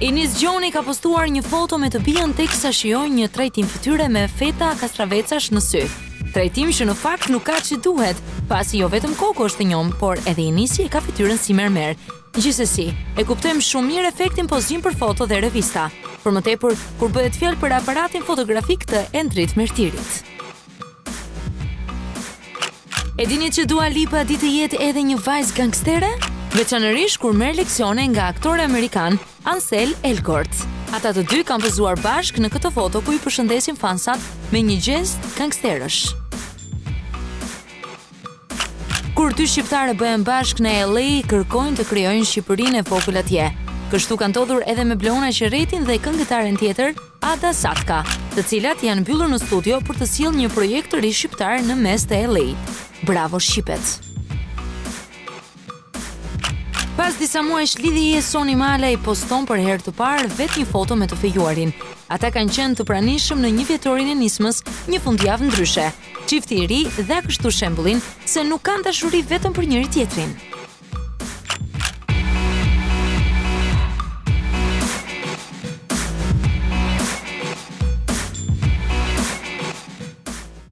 Enis Gjoni ka postuar një foto me të bijën teksa shijojnë një trajtim fytyre me feta kastravecash në sy. Trajtim që në fakt nuk ka që duhet, pasi jo vetëm Koko është e njom, por edhe Enisi e ka fytyrën si mermer. Gjithsesi, e kuptojmë shumë mirë efektin pozim për foto dhe revista, për më tepër kur bëhet fjalë për aparatin fotografik të Endrit Mertirit. E dini që Dua Lipa di të jetë edhe një vajzë gangstere? Veçanërisht kur merr leksione nga aktori amerikan Ansel Elgort. Ata të dy kanë pozuar bashkë në këtë foto ku i përshëndesin fansat me një gjest gangsterësh. Kur dy shqiptare bëhen bashkë në LA, kërkojnë të krijojnë Shqipërinë e vogël atje. Kështu ka ndodhur edhe me Bleona Qeretin dhe këngëtaren tjetër, Ada Satka, të cilat janë mbyllur në studio për të sjellë një projekt të ri shqiptar në mes të LA. Bravo Shqipet! Pas disa muajsh lidhje, Soni Mala i poston për herë të parë vetë një foto me të fejuarin. Ata kanë qenë të pranishëm në një vjetorin e nismës, një fundjavë ndryshe. Çifti i ri dha kështu shembullin se nuk kanë dashuri vetëm për njëri tjetrin.